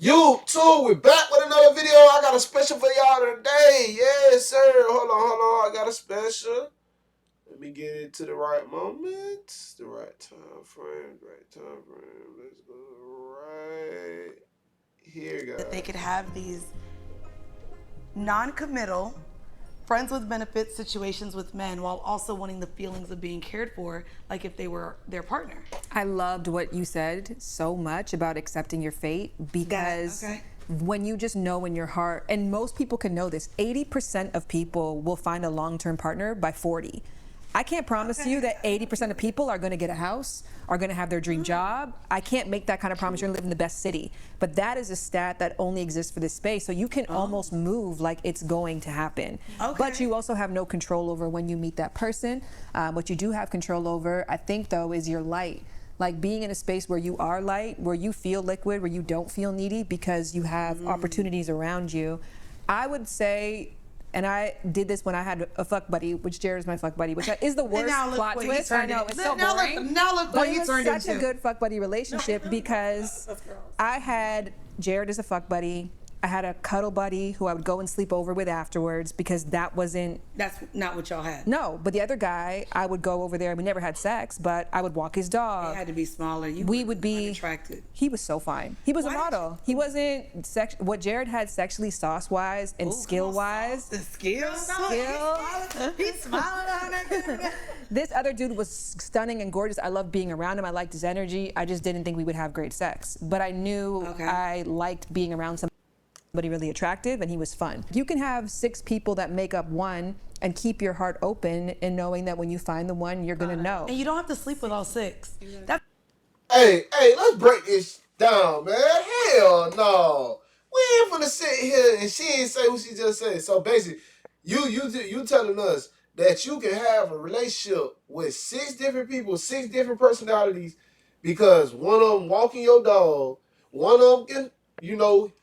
YouTube, we're back with another video. I got a special for y'all today. Yes, sir. Hold on. I got a special. Let me get it to the right moment. The right time frame. Let's go right here, That they guys. could have these non-committal, friends with benefits situations with men while also wanting the feelings of being cared for, like if they were their partner. I loved what you said so much about accepting your fate because when you just know in your heart, and most people can know this, 80% of people will find a long-term partner by 40. I can't promise you that 80% of people are going to get a house, are going to have their dream job. I can't make that kind of promise. You're going to live in the best city. But that is a stat that only exists for this space. So you can almost move like it's going to happen. But you also have no control over when you meet that person. What you do have control over, I think, though, is your light. Like being in a space where you are light, where you feel liquid, where you don't feel needy because you have opportunities around you. I would say, and I did this when I had a fuck buddy, which Jared is my fuck buddy, which is the worst plot twist. I know, it's so boring. Now look what you turned into. It was such a good fuck buddy relationship because I had Jared as a fuck buddy. I had a cuddle buddy who I would go and sleep over with afterwards because that wasn't... That's not what y'all had. No, but the other guy, I would go over there. We never had sex, but I would walk his dog. It had to be smaller. We would be attracted. He was so fine. He was a model. He wasn't what Jared had sexually, sauce-wise and skill-wise. The skills? He's smiling on that. This other dude was stunning and gorgeous. I loved being around him. I liked his energy. I just didn't think we would have great sex. But I knew I liked being around somebody really attractive, and he was fun. You can have 6 people that make up one and keep your heart open and knowing that when you find the one, you're gonna know. And you don't have to sleep with all 6. Hey, let's break this down, man. Hell no. We ain't finna sit here and she ain't say what she just said. So basically, you telling us that you can have a relationship with 6 different people, 6 different personalities, because one of them walking your dog, one of them can,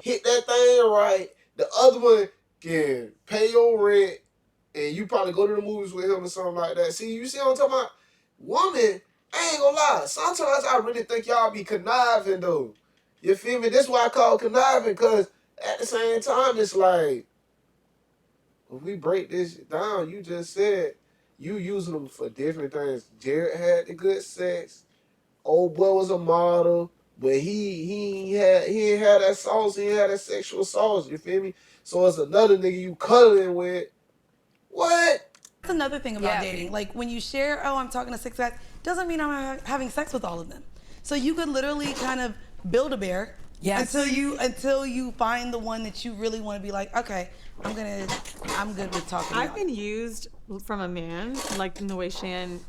hit that thing right, the other one can pay your rent, and you probably go to the movies with him or something like that. See, you see what I'm talking about? Woman, I ain't gonna lie. Sometimes I really think y'all be conniving, though. You feel me? That's why I call conniving, because at the same time, it's like, if we break this down, you just said you using them for different things. Jared had the good sex. Old boy was a model, but he ain't had that sauce. He ain't had that sexual sauce. You feel me? So it's another nigga you cuddling with. What? That's another thing about dating. Like when you share, I'm talking to 6 guys, doesn't mean I'm having sex with all of them. So you could literally kind of build a bear until you find the one that you really want to be like, okay, I'm good with talking. I've been used from a man, like in the way Shan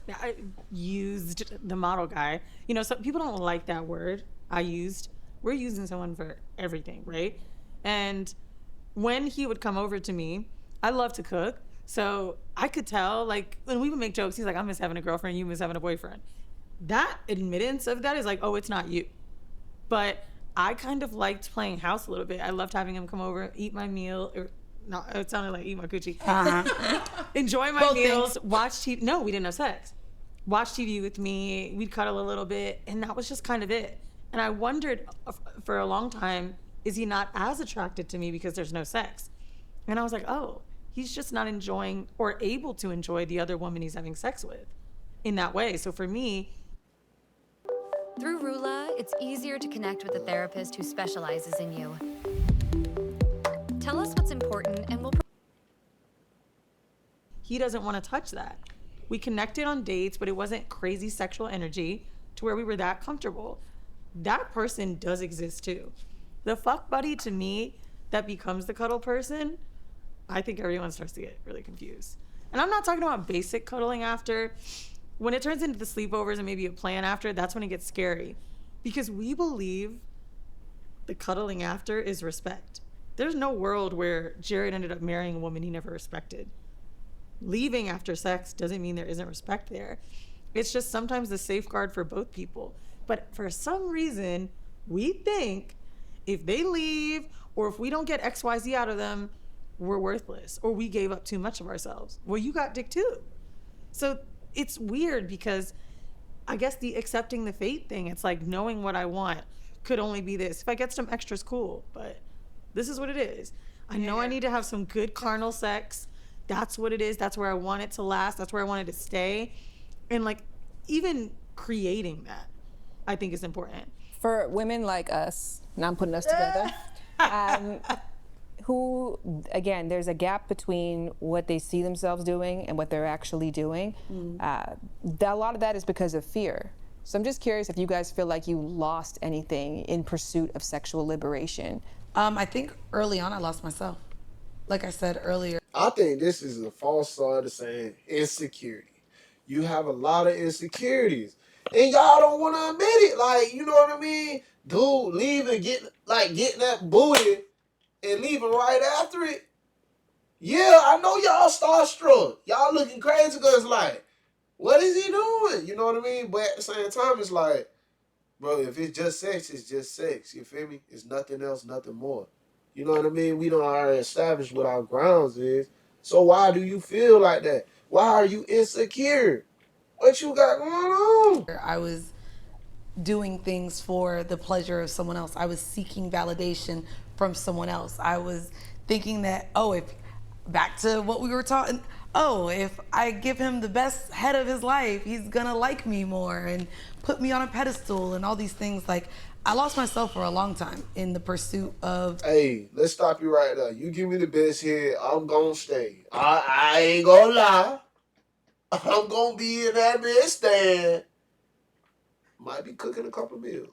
used the model guy. So people don't like that word. We're using someone for everything, right? And when he would come over to me, I love to cook. So I could tell, like, when we would make jokes, he's like, I miss having a girlfriend, you miss having a boyfriend. That admittance of that is like, oh, it's not you. But I kind of liked playing house a little bit. I loved having him come over, eat my meal, no, it sounded like eat my coochie. Enjoy my meals, watch TV. No, we didn't have sex. Watch TV with me, we'd cuddle a little bit, and that was just kind of it. And I wondered for a long time, is he not as attracted to me because there's no sex? And I was like, oh, he's just not enjoying or able to enjoy the other woman he's having sex with in that way. So for me... Through Rula, it's easier to connect with a therapist who specializes in you. Tell us what's important and we'll... He doesn't want to touch that. We connected on dates, but it wasn't crazy sexual energy to where we were that comfortable. That person does exist too. The fuck buddy, to me, that becomes the cuddle person, I think everyone starts to get really confused. And I'm not talking about basic cuddling after. When it turns into the sleepovers and maybe a plan after, that's when it gets scary. Because we believe the cuddling after is respect. There's no world where Jared ended up marrying a woman he never respected. Leaving after sex doesn't mean there isn't respect there. It's just sometimes the safeguard for both people. But for some reason, we think if they leave or if we don't get XYZ out of them, we're worthless or we gave up too much of ourselves. Well, you got dick too. So it's weird because I guess the accepting the fate thing, it's like knowing what I want. could only be this. If I get some extras, cool, but this is what it is. I know I need to have some good carnal sex. That's what it is. That's where I want it to last. That's where I want it to stay. And like, even creating that, I think is important. For women like us, now I'm putting us together, who, again, there's a gap between what they see themselves doing and what they're actually doing. A lot of that is because of fear. So I'm just curious if you guys feel like you lost anything in pursuit of sexual liberation. I think early on I lost myself. Like I said earlier. I think this is a false start of saying insecurity. You have a lot of insecurities. And y'all don't want to admit it. Like, you know what I mean? Dude, leaving, getting that booty and leaving right after it. Yeah, I know y'all starstruck. Y'all looking crazy because, like, what is he doing? You know what I mean? But at the same time, it's like, bro, if it's just sex, it's just sex. You feel me? It's nothing else, nothing more. You know what I mean? We don't already establish what our grounds is. So why do you feel like that? Why are you insecure? What you got going on? I was doing things for the pleasure of someone else. I was seeking validation from someone else. I was thinking that, back to what we were talking, if I give him the best head of his life, he's gonna like me more and put me on a pedestal and all these things. Like, I lost myself for a long time in the pursuit of... Hey, let's stop you right there. You give me the best head, I'm gonna stay. I ain't gonna lie. I'm gonna be in that bed stand. Might be cooking a couple meals.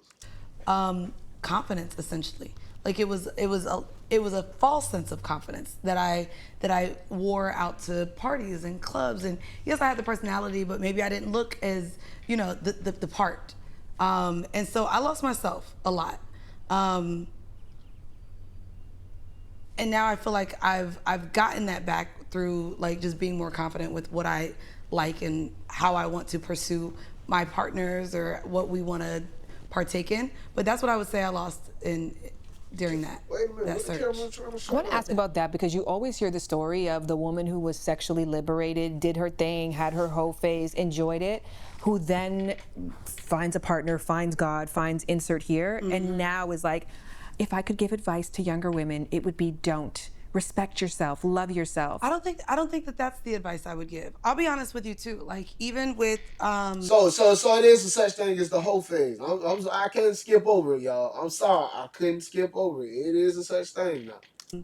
Confidence, essentially. Like, it was a false sense of confidence that I wore out to parties and clubs. And yes, I had the personality, but maybe I didn't look as, the part. And so I lost myself a lot. And now I feel like I've gotten that back through, like, just being more confident with what I like and how I want to pursue my partners or what we want to partake in. But that's what I would say I lost during that search. I want to ask about that because you always hear the story of the woman who was sexually liberated, did her thing, had her hoe phase, enjoyed it, who then finds a partner, finds God, finds insert here, and now is like, if I could give advice to younger women, it would be don't. Respect yourself, love yourself. I don't think that that's the advice I would give. I'll be honest with you too. Like, even with So it is a such thing as the whole phase. I couldn't skip over it, y'all. I'm sorry, I couldn't skip over it. It is a such thing now.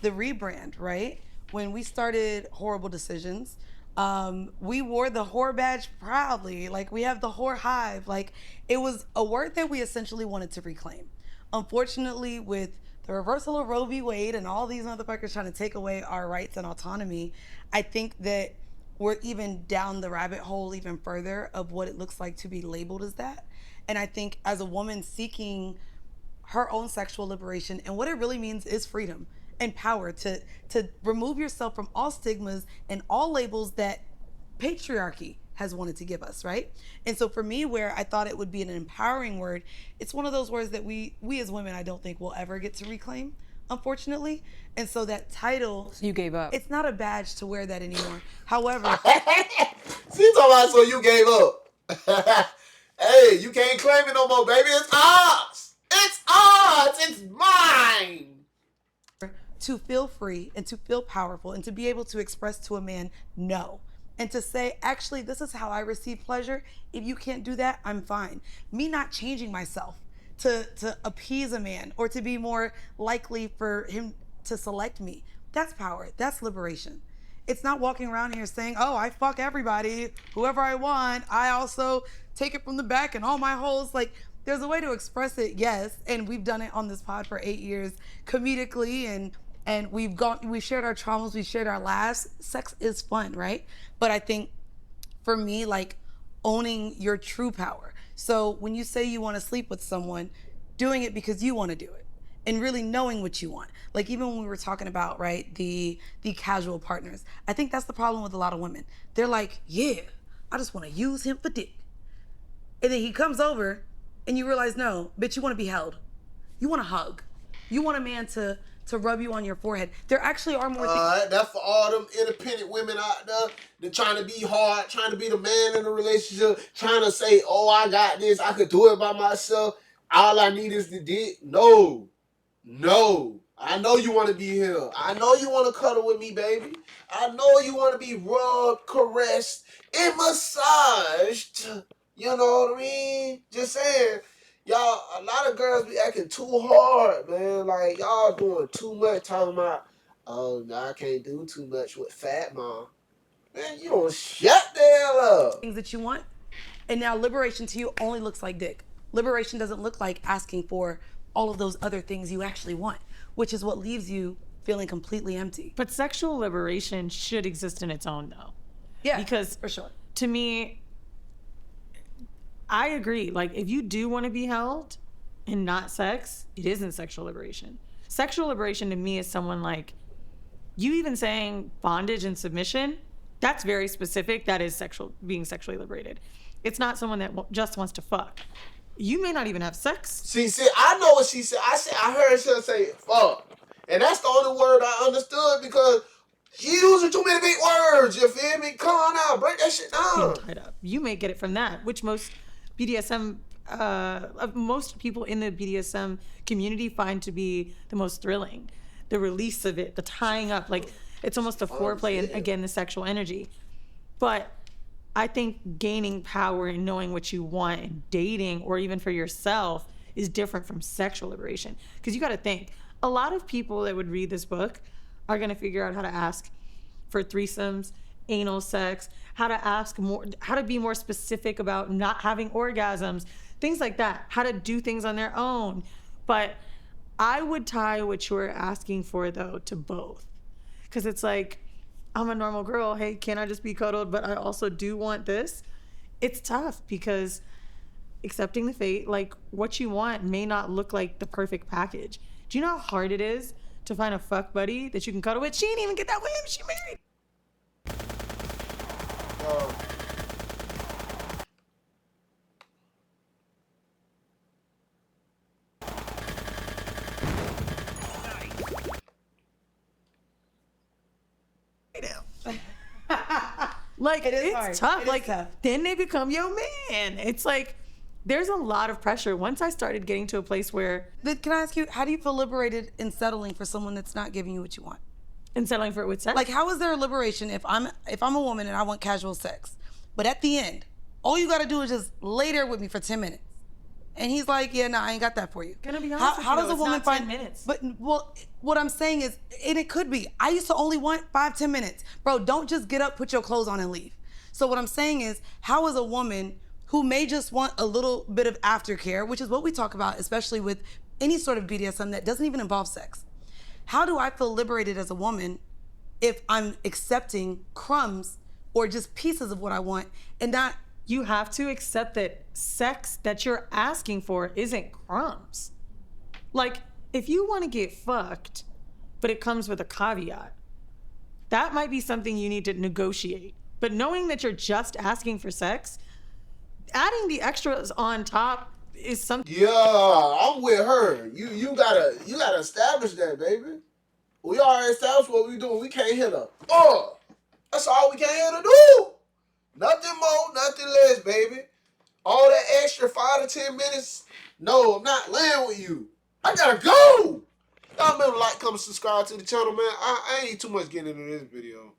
The rebrand, right? When we started Horrible Decisions, we wore the whore badge proudly. Like, we have the whore hive. Like, it was a word that we essentially wanted to reclaim. Unfortunately, with the reversal of Roe v. Wade and all these motherfuckers trying to take away our rights and autonomy, I think that we're even down the rabbit hole even further of what it looks like to be labeled as that. And I think as a woman seeking her own sexual liberation, and what it really means is freedom and power to remove yourself from all stigmas and all labels that patriarchy has wanted to give us, right? And so for me, where I thought it would be an empowering word, it's one of those words that we as women, I don't think we'll ever get to reclaim, unfortunately. And so that title... So you gave up. It's not a badge to wear that anymore. However... See, talking about so you gave up. Hey, you can't claim it no more, baby. It's ours. It's ours. It's mine. To feel free and to feel powerful and to be able to express to a man no. And to say, actually, this is how I receive pleasure. If you can't do that, I'm fine. Me not changing myself to appease a man or to be more likely for him to select me. That's power. That's liberation. It's not walking around here saying, I fuck everybody, whoever I want. I also take it from the back and all my holes. Like, there's a way to express it, yes. And we've done it on this pod for 8 years comedically, and we've shared our traumas, we've shared our laughs. Sex is fun, right? But I think for me, like, owning your true power. So when you say you want to sleep with someone, doing it because you want to do it and really knowing what you want. Like, even when we were talking about, right, the casual partners, I think that's the problem with a lot of women. They're like, yeah, I just want to use him for dick. And then he comes over and you realize, no, bitch, you want to be held. You want a hug. You want a man to rub you on your forehead. There actually are more things. That's for all them independent women out there that trying to be hard, trying to be the man in the relationship, trying to say, I got this, I could do it by myself. all I need is the dick. No. I know you want to be here. I know you want to cuddle with me, baby. I know you want to be rubbed, caressed, and massaged. You know what I mean? Just saying. Y'all, a lot of girls be acting too hard, man. Like, y'all doing too much, talking about, oh, no, I can't do too much with fat mom. Man, you don't shut the hell up. Things that you want. And now liberation to you only looks like dick. Liberation doesn't look like asking for all of those other things you actually want, which is what leaves you feeling completely empty. But sexual liberation should exist in its own, though. Yeah, because for sure. To me, I agree. Like, if you do want to be held and not sex, it isn't sexual liberation. Sexual liberation to me is someone like, you even saying bondage and submission, that's very specific. That is being sexually liberated. It's not someone that just wants to fuck. You may not even have sex. See, I know what she said. I heard her say fuck. And that's the only word I understood because she using too many big words. You feel me? Come on now, break that shit down. Tied up. You may get it from that, which most BDSM, most people in the BDSM community find to be the most thrilling. The release of it, the tying up, like it's almost a foreplay and again, the sexual energy. But I think gaining power and knowing what you want and dating or even for yourself is different from sexual liberation. Because you got to think, a lot of people that would read this book are going to figure out how to ask for threesomes, anal sex, how to ask more, how to be more specific about not having orgasms, things like that, how to do things on their own. But I would tie what you're asking for, though, to both. Because it's like, I'm a normal girl. Hey, can I just be cuddled? But I also do want this. It's tough because accepting the fate, like what you want may not look like the perfect package. Do you know how hard it is to find a fuck buddy that you can cuddle with? She didn't even get that with him. She married. Like, it's hard. Tough. Like, tough. Then they become your man. It's like, there's a lot of pressure. Once I started getting to a place where... Can I ask you, how do you feel liberated in settling for someone that's not giving you what you want? In settling for it with sex? Like, how is there a liberation if I'm a woman and I want casual sex, but at the end, all you gotta do is just lay there with me for 10 minutes. And he's like, yeah, no, I ain't got that for you. Gonna be honest how with does you, a woman it's not find 10 minutes? But, well, what I'm saying is, and it could be, I used to only want 5-10 minutes. Bro, don't just get up, put your clothes on and leave. So what I'm saying is, how is a woman who may just want a little bit of aftercare, which is what we talk about, especially with any sort of BDSM that doesn't even involve sex. How do I feel liberated as a woman if I'm accepting crumbs or just pieces of what I want and not... You have to accept that sex that you're asking for isn't crumbs. Like, if you want to get fucked, but it comes with a caveat, that might be something you need to negotiate. But knowing that you're just asking for sex, adding the extras on top is something. Yeah, I'm with her. You gotta establish that, baby. We already established what we doing. We can't hit her. That's all we came here to do. Nothing more, nothing less, baby. All that extra 5 to 10 minutes. No, I'm not laying with you. I gotta go. Y'all remember, like, comment, subscribe to the channel, man. I ain't too much getting into this video.